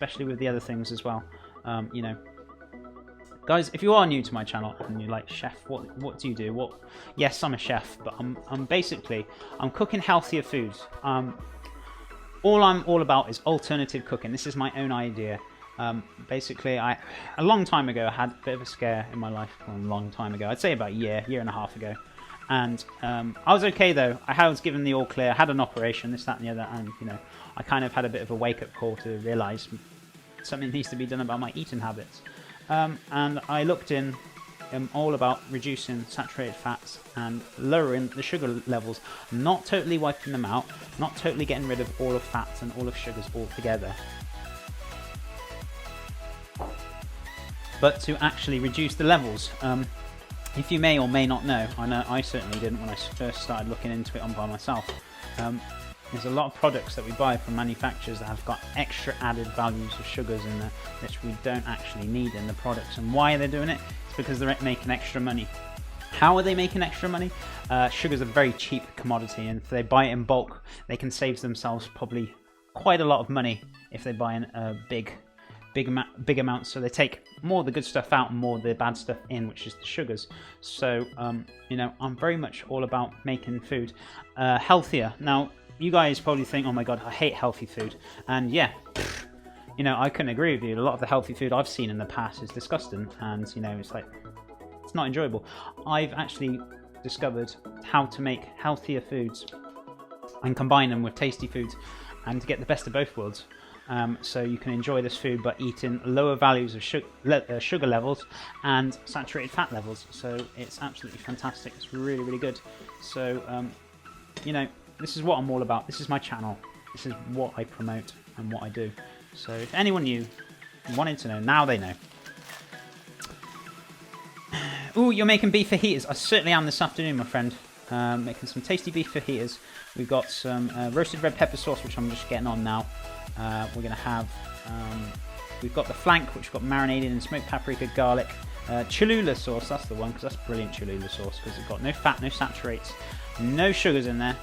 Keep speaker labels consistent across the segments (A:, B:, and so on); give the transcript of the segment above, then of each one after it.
A: especially with the other things as well. You know, guys, if you are new to my channel and you're like, chef, what do you do? What? Yes, I'm a chef, but I'm basically cooking healthier foods. All I'm all about is alternative cooking. This is my own idea. Basically, a long time ago, I had a bit of a scare in my life. Well, a long time ago, I'd say about a year and a half ago. And I was okay though. I was given the all clear. I had an operation, this, that, and the other, and you know, I kind of had a bit of a wake-up call to realise something needs to be done about my eating habits. And I looked in. All about reducing saturated fats and lowering the sugar levels, not totally wiping them out, not totally getting rid of all of fats and all of sugars altogether, but to actually reduce the levels. If you may or may not know, I know I certainly didn't when I first started looking into it on by myself. There's a lot of products that we buy from manufacturers that have got extra added values of sugars in there, which we don't actually need in the products. And why are they doing it? It's because they're making extra money. How are they making extra money? Sugar's a very cheap commodity, and if they buy it in bulk, they can save themselves probably quite a lot of money if they buy in big amounts. So they take more of the good stuff out and more of the bad stuff in, which is the sugars. So you know, I'm very much all about making food healthier. Now, you guys probably think, oh my god, I hate healthy food. And yeah, you know, I couldn't agree with you. A lot of the healthy food I've seen in the past is disgusting. And, you know, it's like, it's not enjoyable. I've actually discovered how to make healthier foods and combine them with tasty foods and to get the best of both worlds. So you can enjoy this food but eating lower values of sugar levels and saturated fat levels. So it's absolutely fantastic. It's really, really good. So, you know, this is what I'm all about. This is my channel. This is what I promote and what I do. So if anyone new wanted to know, now they know. Ooh, you're making beef fajitas. I certainly am this afternoon, my friend. Making some tasty beef fajitas. We've got some roasted red pepper sauce, which I'm just getting on now. We're going to have, we've got the flank, which we've got marinated in smoked paprika, garlic. Cholula sauce, that's the one, because that's brilliant Cholula sauce, because it's got no fat, no saturates, no sugars in there.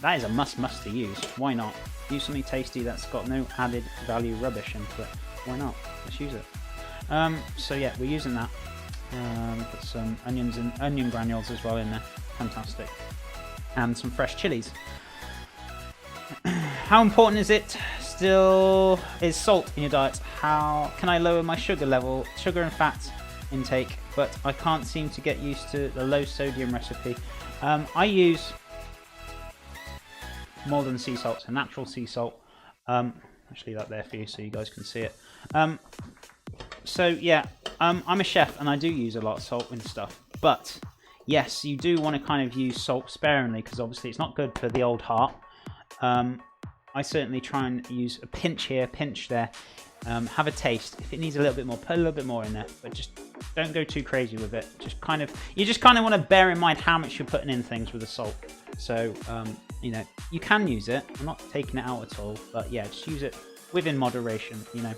A: That is a must to use. Why not? Use something tasty that's got no added value rubbish into it. Why not? Let's use it. So yeah, we're using that. Put some onions and onion granules as well in there. Fantastic. And some fresh chilies. How important is it? Still is salt in your diet? How can I lower my sugar and fat intake? But I can't seem to get used to the low sodium recipe. I use more than sea salt, so natural sea salt. Actually, that there for you so you guys can see it. So yeah, I'm a chef and I do use a lot of salt and stuff. But yes, you do want to kind of use salt sparingly because obviously it's not good for the old heart. I certainly try and use a pinch here, pinch there. Have a taste. If it needs a little bit more, put a little bit more in there. But just don't go too crazy with it. You just kind of want to bear in mind how much you're putting in things with the salt. So you know, you can use it. I'm not taking it out at all, but yeah, just use it within moderation. You know,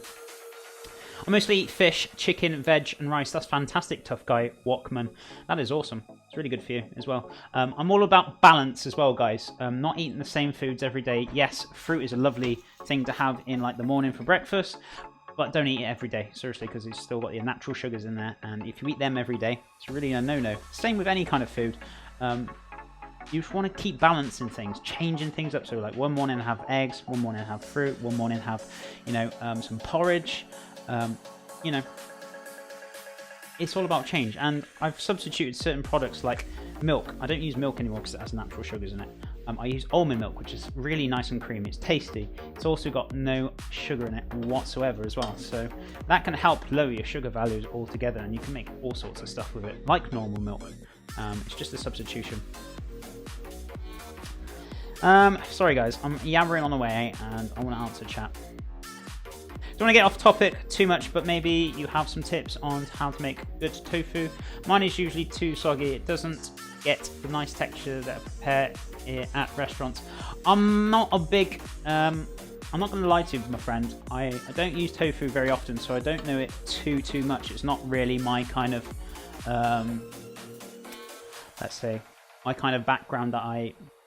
A: I mostly eat fish, chicken, veg, and rice. That's fantastic, tough guy Walkman. That is awesome. It's really good for you as well. I'm all about balance as well, guys. Not eating the same foods every day. Yes, fruit is a lovely thing to have in like the morning for breakfast, but don't eat it every day, seriously, because it's still got your natural sugars in there, and if you eat them every day, it's really a no-no. Same with any kind of food. You just want to keep balancing things, changing things up. So like one morning have eggs, one morning have fruit, one morning have, you know, some porridge. You know, it's all about change. And I've substituted certain products like milk. I don't use milk anymore because it has natural sugars in it. I use almond milk, which is really nice and creamy. It's tasty. It's also got no sugar in it whatsoever as well. So that can help lower your sugar values altogether, and you can make all sorts of stuff with it, like normal milk. It's just a substitution. Sorry guys, I'm yabbering on the way and I want to answer chat. Don't want to get off topic too much, but maybe you have some tips on how to make good tofu. Mine is usually too soggy. It doesn't get the nice texture that I prepare at restaurants. I'm not a big, I'm not going to lie to you, my friend. I don't use tofu very often, so I don't know it too much. It's not really my kind of, let's say, my kind of background that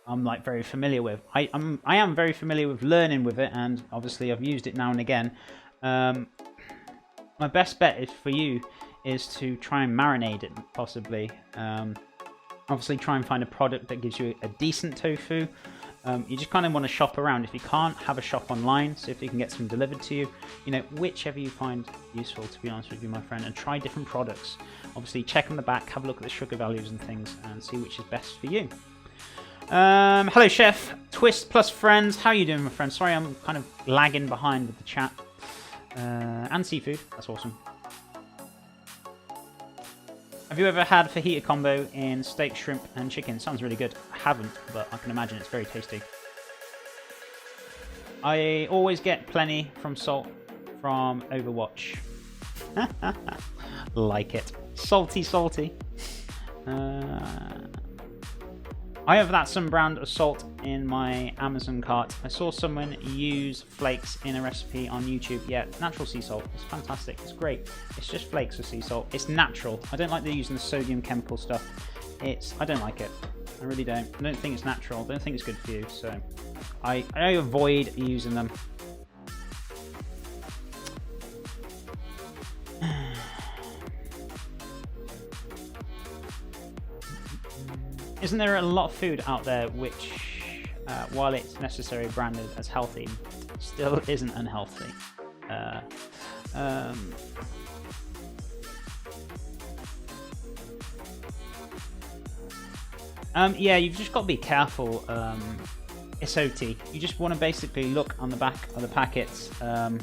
A: I'm like very familiar with. I am very familiar with learning with it, and obviously I've used it now and again. my best bet is for you is to try and marinate it, possibly. Obviously, try and find a product that gives you a decent tofu. You just kind of want to shop around. If you can't, have a shop online, see if you can get some delivered to you. You know, whichever you find useful, to be honest with you, my friend, and try different products. Obviously, check on the back, have a look at the sugar values and things, and see which is best for you. Hello, Chef. Twist plus friends. How are you doing, my friend? Sorry, I'm kind of lagging behind with the chat. And seafood. That's awesome. Have you ever had fajita combo in steak, shrimp, and chicken? Sounds really good. I haven't, but I can imagine it's very tasty. I always get plenty from salt from Overwatch. Like it. Salty, salty. I have that some brand of salt in my Amazon cart. I saw someone use flakes in a recipe on YouTube. Yeah, natural sea salt. It's fantastic. It's great. It's just flakes of sea salt. It's natural. I don't like the using the sodium chemical stuff. I don't like it. I really don't. I don't think it's natural. I don't think it's good for you. So I avoid using them. Isn't there a lot of food out there which, while it's necessarily branded as healthy, still isn't unhealthy? Yeah, you've just got to be careful. It's OT. You just want to basically look on the back of the packets. On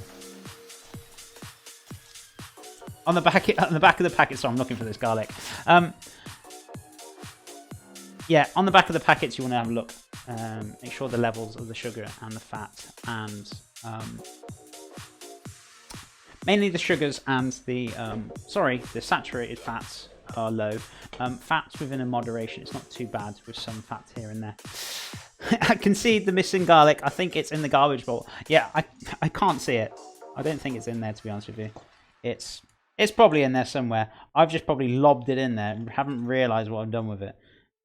A: the back of the packet. So I'm looking for this garlic. Yeah, on the back of the packets, you want to have a look. Make sure the levels of the sugar and the fat, and mainly the sugars and the the saturated fats are low. Fats within a moderation. It's not too bad with some fats here and there. I can see the missing garlic. I think it's in the garbage bowl. Yeah, I can't see it. I don't think it's in there, to be honest with you. It's probably in there somewhere. I've just probably lobbed it in there and haven't realised what I've done with it.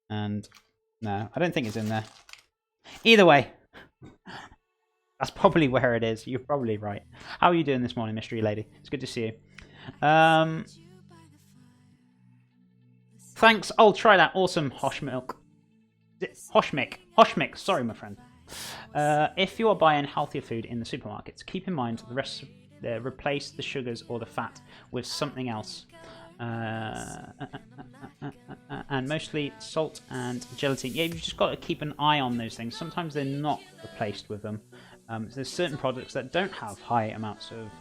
A: And no, I don't think it's in there. Either way, that's probably where it is. You're probably right. How are you doing this morning, mystery lady? It's good to see you. Thanks. I'll try that. Awesome, Hoshmilk. Hoshmik. Sorry, my friend. If you are buying healthier food in the supermarkets, keep in mind the rest. Replace the sugars or the fat with something else. And mostly salt and gelatin. Yeah, you've just got to keep an eye on those things. Sometimes they're not replaced with them. There's certain products that don't have high amounts of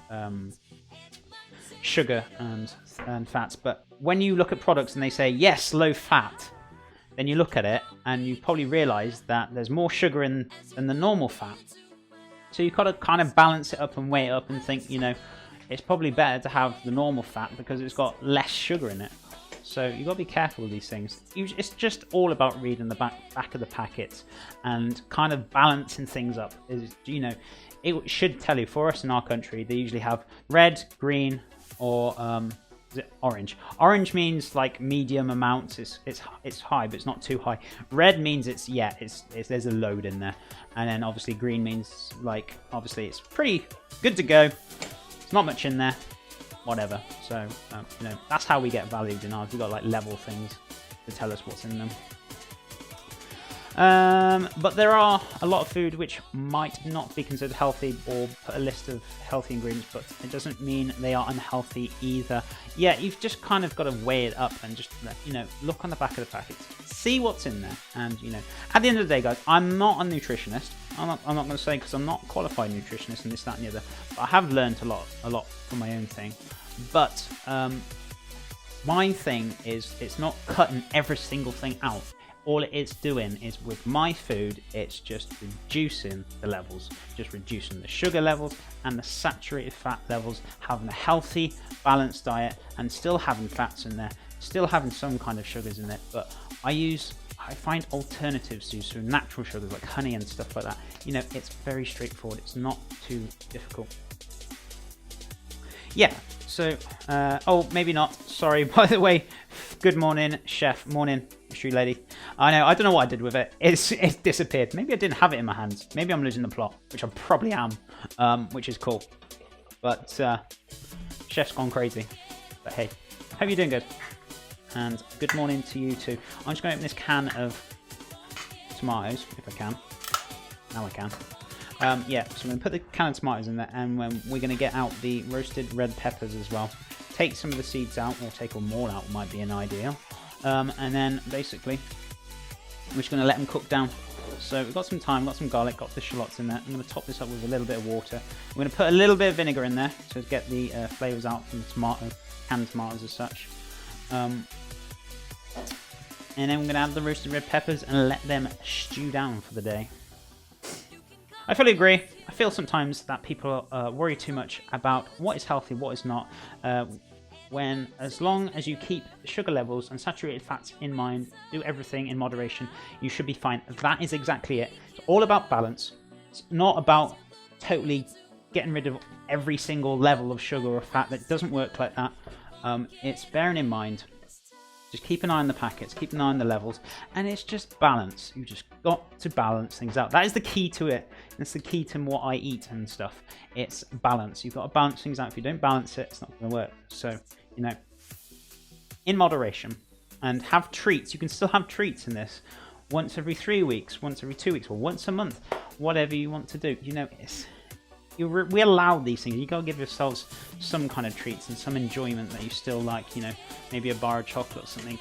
A: sugar and fats, but when you look at products and they say yes, low fat, then you look at it and you probably realise that there's more sugar in than the normal fat. So you've got to kind of balance it up and weigh it up and think, you know, it's probably better to have the normal fat because it's got less sugar in it. So you've got to be careful with these things. It's just all about reading the back of the packets and kind of balancing things up. You know, it should tell you, for us in our country, they usually have red, green, or is it orange? Orange means like medium amounts. It's high, but it's not too high. Red means it's there's a load in there, and then obviously green means like obviously it's pretty good to go. There's not much in there, whatever. So you know, that's how we get valued in ours. We've got like level things to tell us what's in them. But there are a lot of food which might not be considered healthy or put a list of healthy ingredients, but it doesn't mean they are unhealthy either. Yeah, you've just kind of got to weigh it up and just, you know, look on the back of the packets, see what's in there. And, you know, at the end of the day, guys, I'm not a nutritionist. I'm not going to say, because I'm not a qualified nutritionist and this, that, and the other. But I have learned a lot from my own thing. But my thing is, it's not cutting every single thing out. All it's doing is with my food, it's just reducing the levels, just reducing the sugar levels and the saturated fat levels, having a healthy, balanced diet and still having fats in there, still having some kind of sugars in it. But I find alternatives to so natural sugars like honey and stuff like that. You know, it's very straightforward. It's not too difficult. Yeah, so, oh, maybe not. Sorry, by the way, good morning, chef. Morning, mystery lady. I know, I don't know what I did with it. It's disappeared. Maybe I didn't have it in my hands. Maybe I'm losing the plot, which I probably am, which is cool. But chef's gone crazy. But hey, hope you're doing good. And good morning to you too. I'm just going to open this can of tomatoes, if I can. Now I can. Yeah, so I'm going to put the can of tomatoes in there, and we're going to get out the roasted red peppers as well. Take some of the seeds out, or take them all out might be an idea. And then basically, we're just going to let them cook down. So we've got some thyme, got some garlic, got the shallots in there. I'm going to top this up with a little bit of water. I'm going to put a little bit of vinegar in there to get the flavours out from the canned tomatoes as such. And then we're going to add the roasted red peppers and let them stew down for the day. I fully agree. I feel sometimes that people worry too much about what is healthy, what is not. When as long as you keep sugar levels and saturated fats in mind, do everything in moderation, you should be fine. That is exactly it. It's all about balance. It's not about totally getting rid of every single level of sugar or fat. That doesn't work like that. It's bearing in mind. Just keep an eye on the packets, keep an eye on the levels, and it's just balance. You just got to balance things out. That is the key to it. That's the key to what I eat and stuff. It's balance. You've got to balance things out. If you don't balance it, it's not going to work. So, you know, in moderation. And have treats. You can still have treats in this. Once every 3 weeks, once every 2 weeks, or once a month. Whatever you want to do. You know, we allow these things. You got to give yourselves some kind of treats and some enjoyment that you still like. You know, maybe a bar of chocolate or something.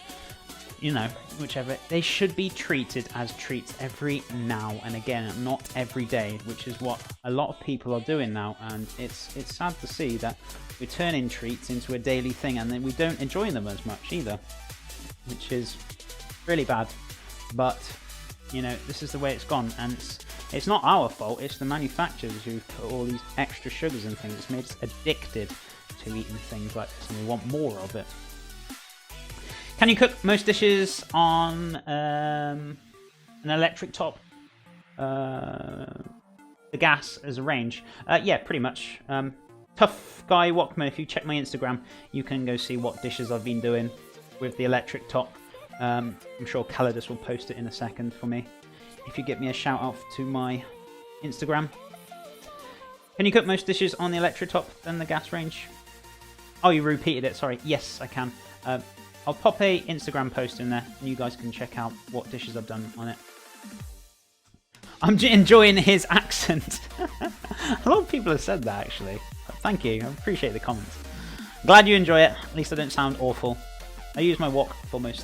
A: You know, whichever. They should be treated as treats every now and again, not every day, which is what a lot of people are doing now. And it's sad to see that we're turning treats into a daily thing, and then we don't enjoy them as much either, which is really bad. But you know, this is the way it's gone, and it's not our fault. It's the manufacturers who put all these extra sugars and things. It's made us addicted to eating things like this, and we want more of it. Can you cook most dishes on an electric top? The gas as a range? Yeah, pretty much. Tough Guy Walkman, if you check my Instagram, you can go see what dishes I've been doing with the electric top. I'm sure Calidus will post it in a second for me. If you get me a shout out to my Instagram. Can you cook most dishes on the electric top than the gas range? Oh, you repeated it, sorry. Yes, I can. I'll pop a Instagram post in there, and you guys can check out what dishes I've done on it. I'm enjoying his accent. A lot of people have said that, actually. Thank you. I appreciate the comments. Glad you enjoy it. At least I don't sound awful. I use my wok for most